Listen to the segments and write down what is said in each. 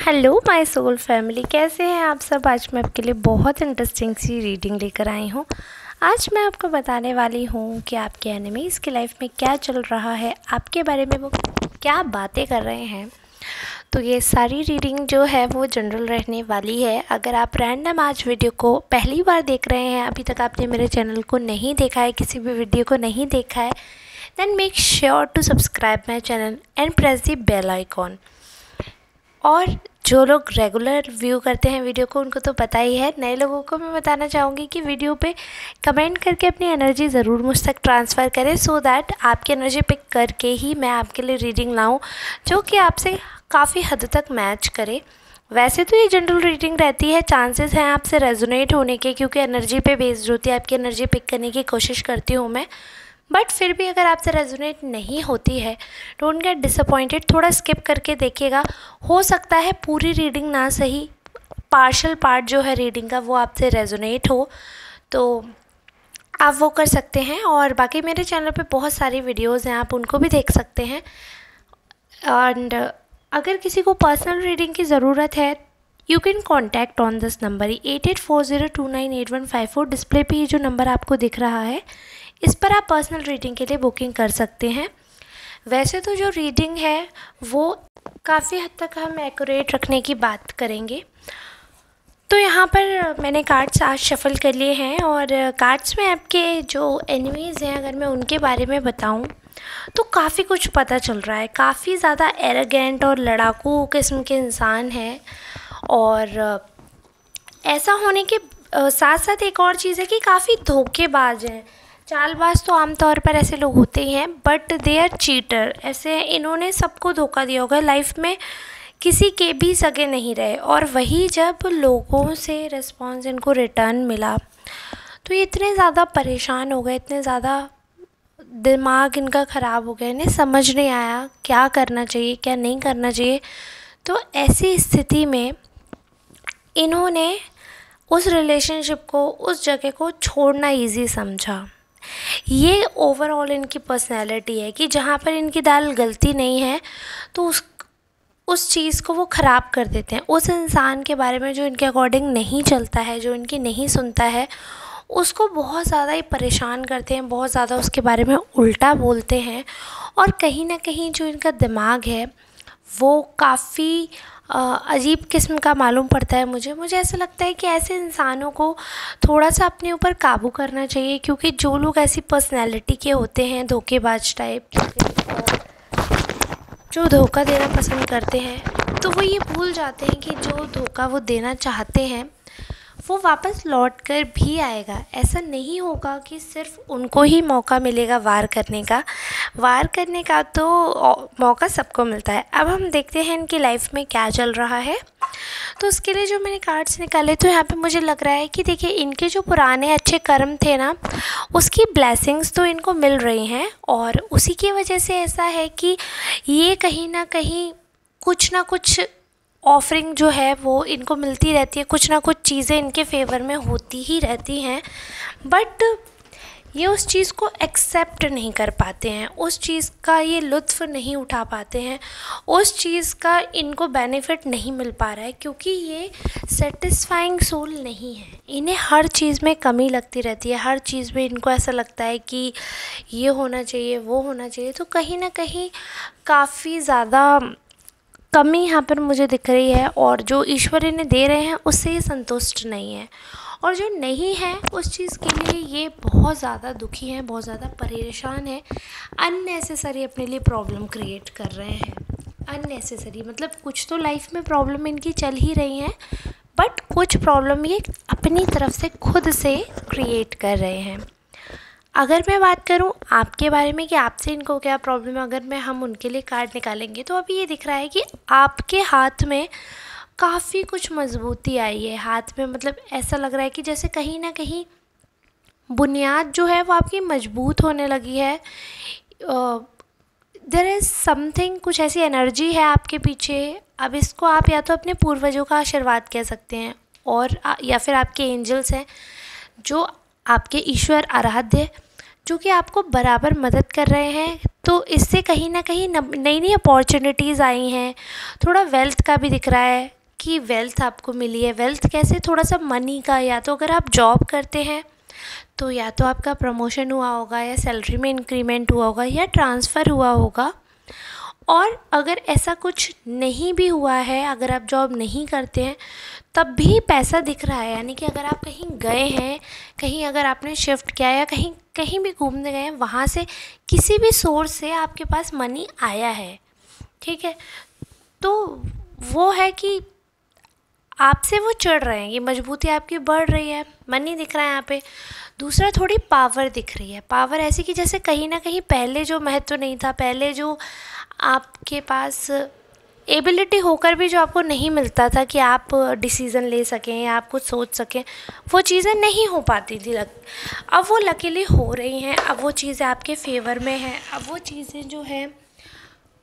Hello my soul family, कैसे हैं आप सब। आज मैं आपके लिए बहुत इंटरेस्टिंग सी रीडिंग लेकर आई हूँ। आज मैं आपको बताने वाली हूँ कि आपके एनिमीज़ की लाइफ में क्या चल रहा है, आपके बारे में वो क्या बातें कर रहे हैं। तो ये सारी रीडिंग जो है वो जनरल रहने वाली है। अगर आप रैंडम आज वीडियो को पहली बार देख रहे हैं, अभी तक आपने मेरे चैनल को नहीं देखा है, किसी भी वीडियो को नहीं देखा है, then make sure to subscribe my channel and press the bell icon. और जो लोग रेगुलर व्यू करते हैं वीडियो को, उनको तो पता ही है। नए लोगों को मैं बताना चाहूँगी कि वीडियो पे कमेंट करके अपनी एनर्जी ज़रूर मुझ तक ट्रांसफ़र करें, सो दैट आपकी एनर्जी पिक करके ही मैं आपके लिए रीडिंग लाऊं जो कि आपसे काफ़ी हद तक मैच करे। वैसे तो ये जनरल रीडिंग रहती है, चांसेस हैं आपसे रेजोनेट होने के, क्योंकि एनर्जी पे बेस्ड होती है। आपकी एनर्जी पिक करने की कोशिश करती हूँ मैं, बट फिर भी अगर आपसे रेजोनेट नहीं होती है, डोंट गेट डिसअपॉइंटेड। थोड़ा स्किप करके देखिएगा। हो सकता है पूरी रीडिंग ना सही, पार्शल पार्ट जो है रीडिंग का वो आपसे रेजोनेट हो, तो आप वो कर सकते हैं। और बाकी मेरे चैनल पे बहुत सारी वीडियोज़ हैं, आप उनको भी देख सकते हैं। एंड अगर किसी को पर्सनल रीडिंग की ज़रूरत है, you can contact on this number 8840298154। Display पे ये जो नंबर आपको दिख रहा है, इस पर आप पर्सनल रीडिंग के लिए बुकिंग कर सकते हैं। वैसे तो जो रीडिंग है वो काफ़ी हद तक हम एक्यूरेट रखने की बात करेंगे। तो यहाँ पर मैंने कार्ड्स आज शफल कर लिए हैं, और कार्ड्स में आपके जो एनिमीज़ हैं, अगर मैं उनके बारे में बताऊँ तो काफ़ी कुछ पता चल रहा है। काफ़ी ज़्यादा एरोगेंट और लड़ाकू किस्म के इंसान हैं, और ऐसा होने के साथ साथ एक और चीज़ है कि काफ़ी धोखेबाज हैं। चालबाज तो आमतौर पर ऐसे लोग होते ही हैं, बट दे आर चीटर। ऐसे इन्होंने सबको धोखा दिया होगा लाइफ में, किसी के भी सगे नहीं रहे। और वही जब लोगों से रिस्पॉन्स इनको रिटर्न मिला तो ये इतने ज़्यादा परेशान हो गए, इतने ज़्यादा दिमाग इनका ख़राब हो गया, इन्हें समझ नहीं आया क्या करना चाहिए क्या नहीं करना चाहिए। तो ऐसी स्थिति में इन्होंने उस रिलेशनशिप को, उस जगह को छोड़ना ईजी समझा। ये ओवरऑल इनकी पर्सनैलिटी है कि जहाँ पर इनकी दाल गलती नहीं है तो उस चीज़ को वो ख़राब कर देते हैं। उस इंसान के बारे में जो इनके अकॉर्डिंग नहीं चलता है, जो इनकी नहीं सुनता है, उसको बहुत ज़्यादा ही परेशान करते हैं, बहुत ज़्यादा उसके बारे में उल्टा बोलते हैं। और कहीं ना कहीं जो इनका दिमाग है वो काफ़ी अजीब किस्म का मालूम पड़ता है मुझे ऐसा लगता है कि ऐसे इंसानों को थोड़ा सा अपने ऊपर काबू करना चाहिए, क्योंकि जो लोग ऐसी पर्सनैलिटी के होते हैं, धोखेबाज टाइप, जो धोखा देना पसंद करते हैं, तो वो ये भूल जाते हैं कि जो धोखा वो देना चाहते हैं वो वापस लौट कर भी आएगा। ऐसा नहीं होगा कि सिर्फ उनको ही मौका मिलेगा वार करने का तो मौका सबको मिलता है। अब हम देखते हैं इनकी लाइफ में क्या चल रहा है। तो उसके लिए जो मैंने कार्ड्स निकाले, तो यहाँ पे मुझे लग रहा है कि देखिए, इनके जो पुराने अच्छे कर्म थे ना, उसकी ब्लेसिंग्स तो इनको मिल रही हैं, और उसी की वजह से ऐसा है कि ये कहीं ना कहीं कुछ ना कुछ ऑफरिंग जो है वो इनको मिलती रहती है, कुछ ना कुछ चीज़ें इनके फेवर में होती ही रहती हैं, बट ये उस चीज़ को एक्सेप्ट नहीं कर पाते हैं, उस चीज़ का ये लुत्फ़ नहीं उठा पाते हैं, उस चीज़ का इनको बेनिफिट नहीं मिल पा रहा है, क्योंकि ये सेटिस्फाइंग सोल नहीं है। इन्हें हर चीज़ में कमी लगती रहती है, हर चीज़ में इनको ऐसा लगता है कि ये होना चाहिए, वो होना चाहिए। तो कहीं ना कहीं काफ़ी ज़्यादा कमी यहाँ पर मुझे दिख रही है, और जो ईश्वर इन्हें दे रहे हैं उससे ये संतुष्ट नहीं है, और जो नहीं है उस चीज़ के लिए ये बहुत ज़्यादा दुखी हैं, बहुत ज़्यादा परेशान हैं। अननेसेसरी अपने लिए प्रॉब्लम क्रिएट कर रहे हैं। अननेसेसरी मतलब कुछ तो लाइफ में प्रॉब्लम इनकी चल ही रही हैं, बट कुछ प्रॉब्लम ये अपनी तरफ से खुद से क्रिएट कर रहे हैं। अगर मैं बात करूं आपके बारे में कि आपसे इनको क्या प्रॉब्लम है, अगर हम उनके लिए कार्ड निकालेंगे, तो अभी ये दिख रहा है कि आपके हाथ में काफ़ी कुछ मजबूती आई है। हाथ में मतलब ऐसा लग रहा है कि जैसे कहीं ना कहीं बुनियाद जो है वो आपकी मजबूत होने लगी है। देयर इज़ समथिंग, कुछ ऐसी एनर्जी है आपके पीछे। अब इसको आप या तो अपने पूर्वजों का आशीर्वाद कह सकते हैं, और या फिर आपके एंजल्स हैं, जो आपके ईश्वर आराध्य, जो कि आपको बराबर मदद कर रहे हैं। तो इससे कहीं ना कहीं नई नई अपॉर्चुनिटीज़ आई हैं। थोड़ा वेल्थ का भी दिख रहा है, की वेल्थ आपको मिली है। वेल्थ कैसे, थोड़ा सा मनी का, या तो अगर आप जॉब करते हैं तो या तो आपका प्रमोशन हुआ होगा, या सैलरी में इंक्रीमेंट हुआ होगा, या ट्रांसफ़र हुआ होगा। और अगर ऐसा कुछ नहीं भी हुआ है, अगर आप जॉब नहीं करते हैं तब भी पैसा दिख रहा है, यानी कि अगर आप कहीं गए हैं, कहीं अगर आपने शिफ्ट किया या कहीं कहीं भी घूमने गए हैं, वहाँ से किसी भी सोर्स से आपके पास मनी आया है, ठीक है, तो वो है कि आपसे वो चढ़ रहे हैं, ये मजबूती आपकी बढ़ रही है, मनी दिख रहा है यहाँ पे। दूसरा, थोड़ी पावर दिख रही है। पावर ऐसी कि जैसे कहीं ना कहीं पहले जो महत्व नहीं था, पहले जो आपके पास एबिलिटी होकर भी जो आपको नहीं मिलता था कि आप डिसीज़न ले सकें या आप कुछ सोच सकें, वो चीज़ें नहीं हो पाती थी। अब वो लकीली हो रही हैं, अब वो चीज़ें आपके फेवर में हैं। अब वो चीज़ें जो हैं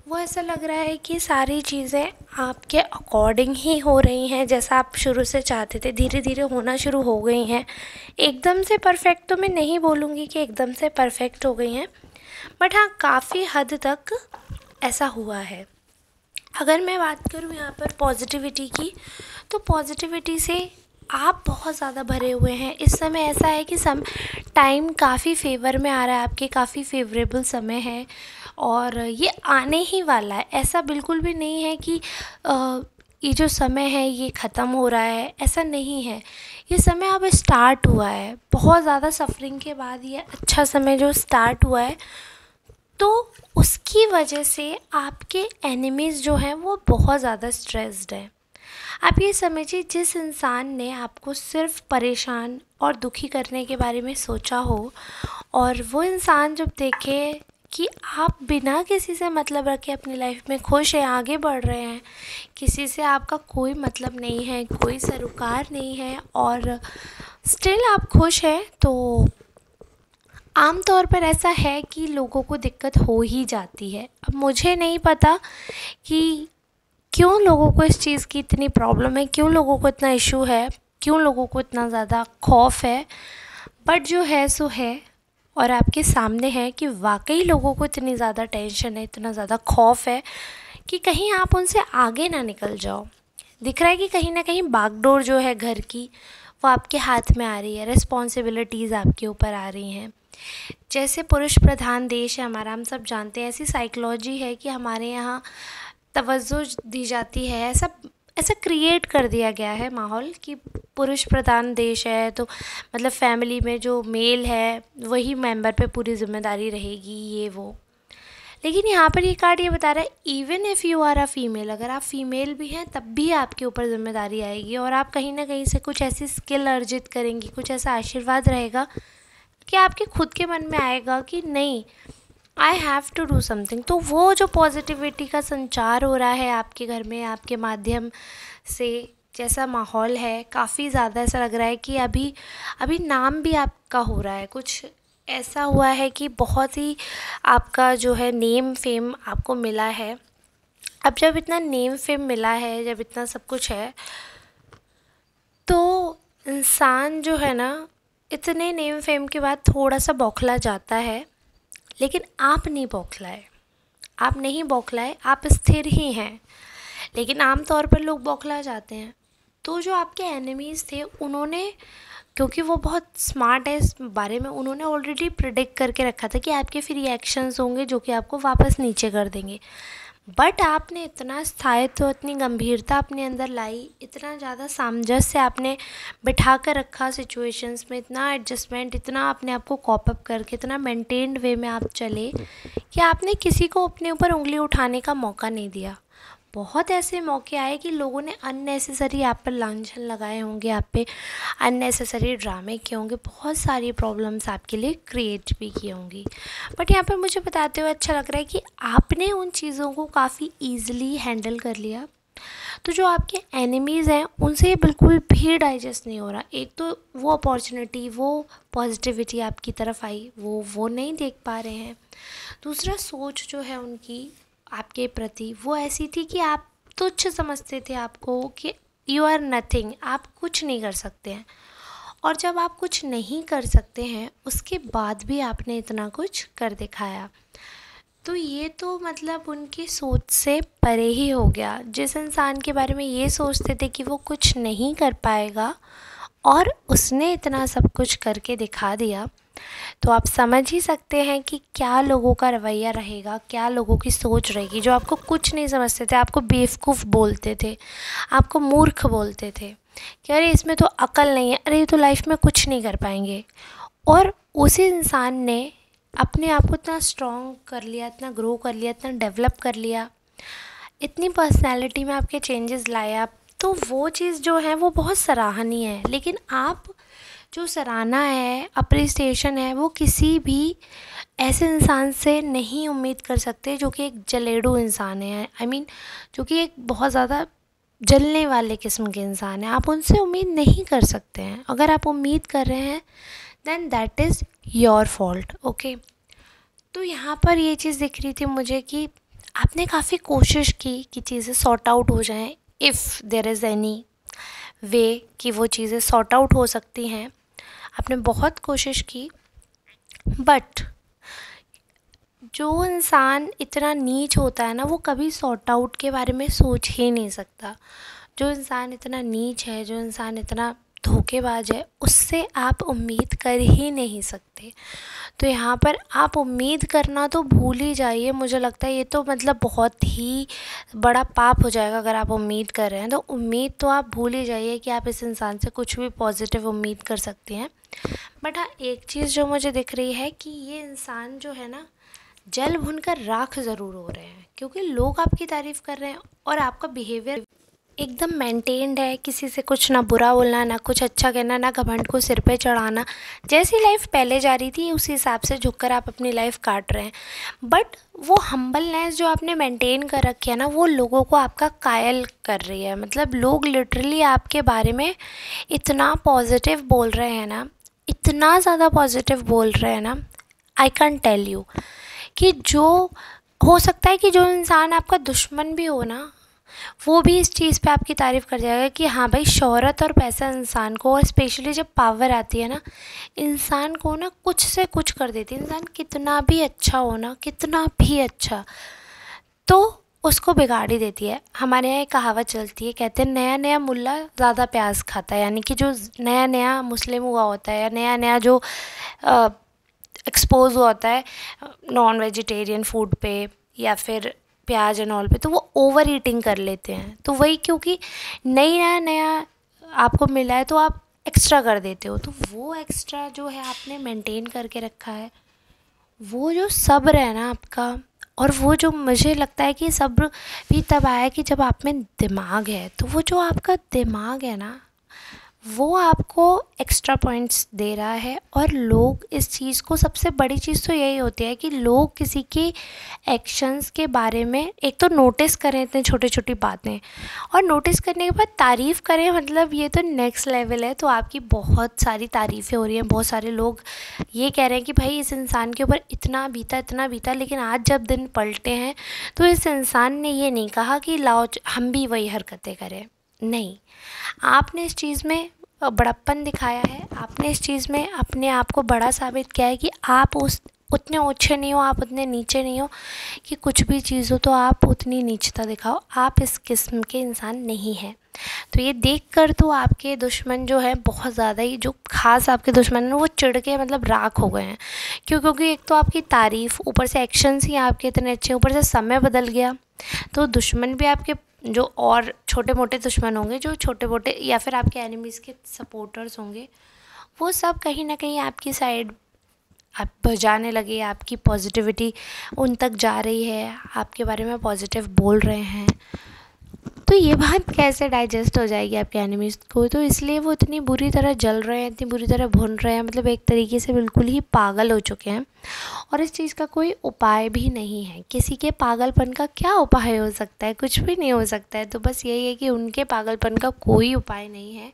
वो ऐसा लग रहा है कि सारी चीज़ें आपके अकॉर्डिंग ही हो रही हैं, जैसा आप शुरू से चाहते थे, धीरे धीरे होना शुरू हो गई हैं। एकदम से परफेक्ट तो मैं नहीं बोलूँगी कि एकदम से परफेक्ट हो गई हैं, बट हाँ, काफ़ी हद तक ऐसा हुआ है। अगर मैं बात करूँ यहाँ पर पॉजिटिविटी की, तो पॉजिटिविटी से आप बहुत ज़्यादा भरे हुए हैं। इस समय ऐसा है कि टाइम काफ़ी फेवर में आ रहा है, आपके काफ़ी फेवरेबल समय है और ये आने ही वाला है। ऐसा बिल्कुल भी नहीं है कि ये जो समय है ये ख़त्म हो रहा है, ऐसा नहीं है। ये समय अब स्टार्ट हुआ है, बहुत ज़्यादा सफरिंग के बाद ये अच्छा समय जो स्टार्ट हुआ है, तो उसकी वजह से आपके एनिमीज़ जो हैं वो बहुत ज़्यादा स्ट्रेस्ड हैं। आप ये समझिए, जिस इंसान ने आपको सिर्फ परेशान और दुखी करने के बारे में सोचा हो, और वो इंसान जब देखे कि आप बिना किसी से मतलब रखे अपनी लाइफ में खुश हैं, आगे बढ़ रहे हैं, किसी से आपका कोई मतलब नहीं है, कोई सरोकार नहीं है, और स्टिल आप खुश हैं, तो आम तौर पर ऐसा है कि लोगों को दिक्कत हो ही जाती है। अब मुझे नहीं पता कि क्यों लोगों को इस चीज़ की इतनी प्रॉब्लम है, क्यों लोगों को इतना इशू है, क्यों लोगों को इतना ज़्यादा खौफ है, बट जो है सो है, और आपके सामने है कि वाकई लोगों को इतनी ज़्यादा टेंशन है, इतना ज़्यादा खौफ है कि कहीं आप उनसे आगे ना निकल जाओ। दिख रहा है कि कहीं ना कहीं बागडोर जो है घर की, वो आपके हाथ में आ रही है, रिस्पॉन्सिबिलिटीज़ आपके ऊपर आ रही हैं। जैसे पुरुष प्रधान देश है हमारा, हम सब जानते हैं, ऐसी साइकोलॉजी है कि हमारे यहाँ तवज्जो दी जाती है, ऐसा क्रिएट कर दिया गया है माहौल कि पुरुष प्रधान देश है, तो मतलब फैमिली में जो मेल है वही मेंबर पे पूरी जिम्मेदारी रहेगी, ये वो। लेकिन यहाँ पर ये कार्ड ये बता रहा है, even if you are a female, अगर आप फीमेल भी हैं तब भी आपके ऊपर जिम्मेदारी आएगी, और आप कहीं ना कहीं से कुछ ऐसी स्किल अर्जित करेंगी, कुछ ऐसा आशीर्वाद रहेगा कि आपके खुद के मन में आएगा कि नहीं, I have to do something. तो वो जो पॉजिटिविटी का संचार हो रहा है आपके घर में, आपके माध्यम से, जैसा माहौल है, काफ़ी ज़्यादा ऐसा लग रहा है कि अभी नाम भी आपका हो रहा है, कुछ ऐसा हुआ है कि बहुत ही आपका जो है नेम फेम आपको मिला है। अब जब इतना नेम फेम मिला है, जब इतना सब कुछ है, तो इंसान जो है ना, इतने नेम फेम के बाद थोड़ा सा बौखला जाता है। लेकिन आप नहीं बौखलाए, आप नहीं बौखलाए, आप स्थिर ही हैं। लेकिन आम तौर पर लोग बौखला जाते हैं। तो जो आपके एनिमीज़ थे, उन्होंने, क्योंकि वो बहुत स्मार्ट है इस बारे में, उन्होंने ऑलरेडी प्रिडिक्ट करके रखा था कि आपके फिर रिएक्शंस होंगे जो कि आपको वापस नीचे कर देंगे। बट आपने इतना स्थायित्व, इतनी गंभीरता अपने अंदर लाई, इतना ज़्यादा सामंजस्य आपने बिठा कर रखा सिचुएशंस में, इतना एडजस्टमेंट, इतना अपने आप को कॉप अप करके, इतना मेंटेन्ड वे में आप चले कि आपने किसी को अपने ऊपर उंगली उठाने का मौका नहीं दिया। बहुत ऐसे मौके आए कि लोगों ने अननेसेसरी आप पर लांछन लगाए होंगे, आप पे अननेसेसरी ड्रामे किए होंगे, बहुत सारी प्रॉब्लम्स आपके लिए क्रिएट भी की होंगी। बट यहाँ पर मुझे बताते हुए अच्छा लग रहा है कि आपने उन चीज़ों को काफ़ी ईजिली हैंडल कर लिया। तो जो आपके एनिमीज़ हैं उनसे ये बिल्कुल भी डाइजेस्ट नहीं हो रहा। एक तो वो अपॉर्चुनिटी, वो पॉजिटिविटी आपकी तरफ आई, वो नहीं देख पा रहे हैं। दूसरा, सोच जो है उनकी आपके प्रति वो ऐसी थी कि आप तुच्छ समझते थे आपको, कि यू आर नथिंग, आप कुछ नहीं कर सकते हैं। और जब आप कुछ नहीं कर सकते हैं, उसके बाद भी आपने इतना कुछ कर दिखाया। तो ये तो मतलब उनकी सोच से परे ही हो गया। जिस इंसान के बारे में ये सोचते थे कि वो कुछ नहीं कर पाएगा और उसने इतना सब कुछ करके दिखा दिया, तो आप समझ ही सकते हैं कि क्या लोगों का रवैया रहेगा, क्या लोगों की सोच रहेगी जो आपको कुछ नहीं समझते थे, आपको बेवकूफ़ बोलते थे, आपको मूर्ख बोलते थे कि अरे इसमें तो अकल नहीं है, अरे ये तो लाइफ में कुछ नहीं कर पाएंगे। और उसी इंसान ने अपने आप को इतना स्ट्रॉन्ग कर लिया, इतना ग्रो कर लिया, इतना डेवलप कर लिया, इतनी पर्सनैलिटी में आपके चेंजेस लाए आप, तो वो चीज़ जो है वो बहुत सराहनीय है। लेकिन आप जो सराहना है, अप्रिसिएशन है, वो किसी भी ऐसे इंसान से नहीं उम्मीद कर सकते जो कि एक जलेडू इंसान है। आई मीन जो कि एक बहुत ज़्यादा जलने वाले किस्म के इंसान है। आप उनसे उम्मीद नहीं कर सकते हैं। अगर आप उम्मीद कर रहे हैं then that is your fault. Okay, तो यहाँ पर ये चीज़ दिख रही थी मुझे कि आपने काफ़ी कोशिश की कि चीज़ें सॉर्ट आउट हो जाएं, if there is any way कि वो चीज़ें सॉर्ट आउट हो सकती हैं। आपने बहुत कोशिश की, बट जो इंसान इतना नीच होता है ना, वो कभी सॉर्ट आउट के बारे में सोच ही नहीं सकता। जो इंसान इतना नीच है, जो इंसान इतना धोखेबाज है, उससे आप उम्मीद कर ही नहीं सकते। तो यहाँ पर आप उम्मीद करना तो भूल ही जाइए। मुझे लगता है ये तो मतलब बहुत ही बड़ा पाप हो जाएगा अगर आप उम्मीद कर रहे हैं। तो उम्मीद तो आप भूल ही जाइए कि आप इस इंसान से कुछ भी पॉजिटिव उम्मीद कर सकते हैं। बट हाँ, एक चीज़ जो मुझे दिख रही है कि ये इंसान जो है ना, जल भुनकर राख ज़रूर हो रहे हैं, क्योंकि लोग आपकी तारीफ़ कर रहे हैं और आपका बिहेवियर एकदम मेंटेन्ड है। किसी से कुछ ना बुरा बोलना, ना कुछ अच्छा कहना, ना घमंड को सिर पे चढ़ाना। जैसी लाइफ पहले जा रही थी उसी हिसाब से झुककर आप अपनी लाइफ काट रहे हैं। बट वो हम्बलनेस जो आपने मेंटेन कर रखी है ना, वो लोगों को आपका कायल कर रही है। मतलब लोग लिटरली आपके बारे में इतना पॉजिटिव बोल रहे हैं ना, इतना ज़्यादा पॉजिटिव बोल रहे हैं ना, आई कैन टेल यू कि जो हो सकता है कि जो इंसान आपका दुश्मन भी हो ना, वो भी इस चीज़ पे आपकी तारीफ़ कर जाएगा कि हाँ भाई, शोहरत और पैसा इंसान को, और स्पेशली जब पावर आती है ना, इंसान को ना कुछ से कुछ कर देती है। इंसान कितना भी अच्छा हो ना, कितना भी अच्छा, तो उसको बिगाड़ ही देती है। हमारे यहाँ एक कहावत चलती है, कहते हैं नया नया मुल्ला ज़्यादा प्याज खाता है। यानी कि जो नया नया मुस्लिम हुआ होता है या नया नया जो एक्सपोज हुआ होता है नॉन वेजिटेरियन फूड पे या फिर प्याज एंड ऑल पे, तो वो ओवर ईटिंग कर लेते हैं। तो वही, क्योंकि नया नया आपको मिला है तो आप एक्स्ट्रा कर देते हो। तो वो एक्स्ट्रा जो है आपने मेंटेन करके रखा है, वो जो सब्र है ना आपका, और वो जो मुझे लगता है कि सब्र भी तब आया कि जब आप में दिमाग है। तो वो जो आपका दिमाग है ना, वो आपको एक्स्ट्रा पॉइंट्स दे रहा है। और लोग इस चीज़ को, सबसे बड़ी चीज़ तो यही होती है कि लोग किसी के एक्शंस के बारे में एक तो नोटिस करें इतने छोटी छोटी बातें, और नोटिस करने के बाद तारीफ़ करें। मतलब ये तो नेक्स्ट लेवल है। तो आपकी बहुत सारी तारीफ़ें हो रही हैं, बहुत सारे लोग ये कह रहे हैं कि भाई इस इंसान के ऊपर इतना बीता, लेकिन आज जब दिन पलटे हैं तो इस इंसान ने ये नहीं कहा कि लाओ हम भी वही हरकतें करें। नहीं, आपने इस चीज़ में बड़प्पन दिखाया है। आपने इस चीज़ में अपने आप को बड़ा साबित किया है कि आप उतने ऊँचे नहीं हो, आप उतने नीचे नहीं हो कि कुछ भी चीज़ हो तो आप उतनी नीचता दिखाओ। आप इस किस्म के इंसान नहीं हैं। तो ये देखकर तो आपके दुश्मन जो है बहुत ज़्यादा ही, जो ख़ास आपके दुश्मन हैं वो चिढ़ के मतलब राख हो गए हैं। क्योंकि एक तो आपकी तारीफ़, ऊपर से एक्शंस ही आपके इतने अच्छे, ऊपर से समय बदल गया। तो दुश्मन भी आपके, जो और छोटे मोटे दुश्मन होंगे, जो छोटे मोटे या फिर आपके एनिमीज़ के सपोर्टर्स होंगे, वो सब कहीं ना कहीं आपकी साइड आप बजाने लगे। आपकी पॉजिटिविटी उन तक जा रही है, आपके बारे में पॉजिटिव बोल रहे हैं। तो ये बात कैसे डाइजेस्ट हो जाएगी आपके एनिमीज़ को? तो इसलिए वो इतनी बुरी तरह जल रहे हैं, इतनी बुरी तरह भुन रहे हैं, मतलब एक तरीके से बिल्कुल ही पागल हो चुके हैं। और इस चीज़ का कोई उपाय भी नहीं है। किसी के पागलपन का क्या उपाय हो सकता है? कुछ भी नहीं हो सकता है। तो बस यही है कि उनके पागलपन का कोई उपाय नहीं है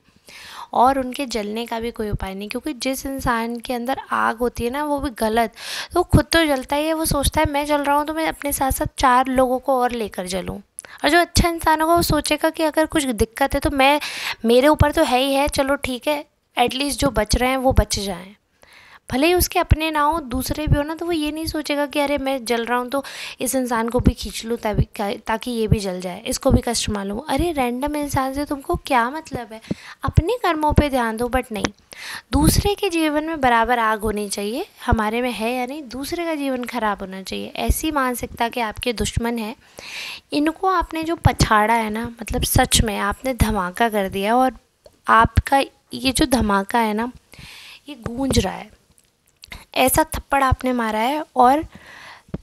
और उनके जलने का भी कोई उपाय नहीं। क्योंकि जिस इंसान के अंदर आग होती है ना, वो भी गलत, तो खुद तो जलता ही है। वो सोचता है मैं जल रहा हूँ तो मैं अपने साथ साथ 4 लोगों को और लेकर जलूँ। और जो अच्छा इंसान होगा वो सोचेगा कि अगर कुछ दिक्कत है तो मेरे ऊपर तो है ही है, चलो ठीक है, एटलीस्ट जो बच रहे हैं वो बच जाएं। भले ही उसके अपने ना हो, दूसरे भी हो ना, तो वो ये नहीं सोचेगा कि अरे मैं जल रहा हूँ तो इस इंसान को भी खींच लूँ ताकि ये भी जल जाए, इसको भी कष्ट मालूम। अरे रैंडम इंसान से तुमको क्या मतलब है? अपने कर्मों पे ध्यान दो। बट नहीं, दूसरे के जीवन में बराबर आग होनी चाहिए, हमारे में है या नहीं, दूसरे का जीवन खराब होना चाहिए। ऐसी मानसिकता के आपके दुश्मन हैं, इनको आपने जो पछाड़ा है ना, मतलब सच में आपने धमाका कर दिया। और आपका ये जो धमाका है ना, ये गूंज रहा है। ऐसा थप्पड़ आपने मारा है, और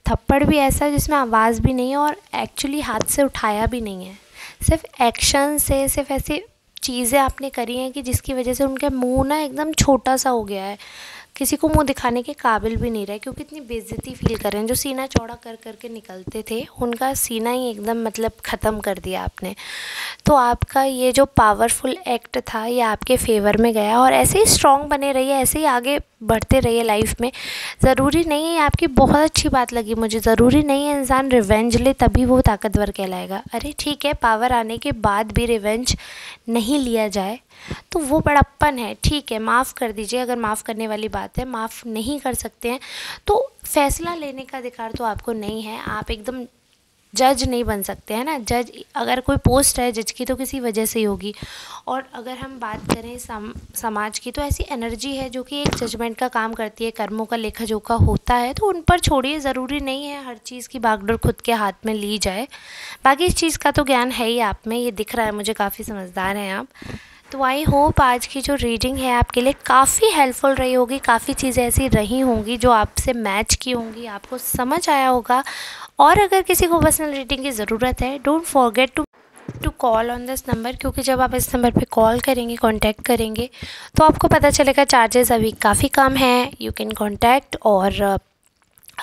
थप्पड़ भी ऐसा जिसमें आवाज़ भी नहीं है, और एक्चुअली हाथ से उठाया भी नहीं है। सिर्फ एक्शन से, सिर्फ ऐसी चीज़ें आपने करी हैं कि जिसकी वजह से उनका मुंह ना एकदम छोटा सा हो गया है, किसी को मुंह दिखाने के काबिल भी नहीं रहे, क्योंकि इतनी बेइज्जती फील कर रहे हैं। जो सीना चौड़ा कर करके निकलते थे, उनका सीना ही एकदम मतलब ख़त्म कर दिया आपने। तो आपका ये जो पावरफुल एक्ट था, ये आपके फेवर में गया। और ऐसे ही स्ट्रॉन्ग बने रहिए, ऐसे ही आगे बढ़ते रहिए लाइफ में। ज़रूरी नहीं है, आपकी बहुत अच्छी बात लगी मुझे, ज़रूरी नहीं है इंसान रिवेंज ले तभी वो ताकतवर कहलाएगा। अरे ठीक है, पावर आने के बाद भी रिवेंज नहीं लिया जाए तो वो बड़प्पन है। ठीक है, माफ़ कर दीजिए अगर माफ़ करने वाली बात है। माफ़ नहीं कर सकते हैं तो फ़ैसला लेने का अधिकार तो आपको नहीं है। आप एकदम जज नहीं बन सकते हैं ना। जज, अगर कोई पोस्ट है जज की तो किसी वजह से ही होगी। और अगर हम बात करें समाज की, तो ऐसी एनर्जी है जो कि एक जजमेंट का काम करती है, कर्मों का लेखा जोखा होता है, तो उन पर छोड़िए। ज़रूरी नहीं है हर चीज़ की बागडोर खुद के हाथ में ली जाए। बाकी इस चीज़ का तो ज्ञान है ही आप में, ये दिख रहा है मुझे, काफ़ी समझदार हैं आप। तो आई होप आज की जो रीडिंग है आपके लिए काफ़ी हेल्पफुल रही होगी, काफ़ी चीज़ें ऐसी रही होंगी जो आपसे मैच की होंगी, आपको समझ आया होगा। और अगर किसी को पर्सनल रीडिंग की ज़रूरत है, don't forget to call on this number, क्योंकि जब आप इस नंबर पे कॉल करेंगे, कांटेक्ट करेंगे, तो आपको पता चलेगा चार्जेस अभी काफ़ी कम हैं। यू कैन कांटेक्ट, और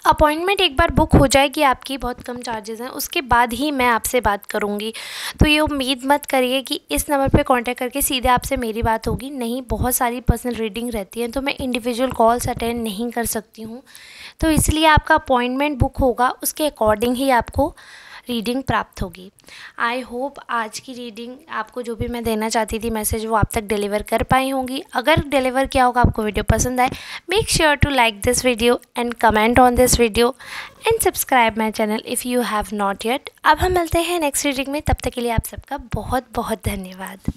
अपॉइंटमेंट एक बार बुक हो जाएगी आपकी, बहुत कम चार्जेस हैं, उसके बाद ही मैं आपसे बात करूँगी। तो ये उम्मीद मत करिए कि इस नंबर पे कांटेक्ट करके सीधे आपसे मेरी बात होगी। नहीं, बहुत सारी पर्सनल रीडिंग रहती हैं, तो मैं इंडिविजुअल कॉल्स अटेंड नहीं कर सकती हूँ। तो इसलिए आपका अपॉइंटमेंट बुक होगा, उसके अकॉर्डिंग ही आपको रीडिंग प्राप्त होगी। आई होप आज की रीडिंग आपको जो भी मैं देना चाहती थी मैसेज, वो आप तक डिलीवर कर पाई होंगी। अगर डिलीवर किया होगा, आपको वीडियो पसंद आए, make sure to like this video and comment on this video and subscribe my channel if you have not yet. अब हम मिलते हैं नेक्स्ट रीडिंग में, तब तक के लिए आप सबका बहुत बहुत धन्यवाद।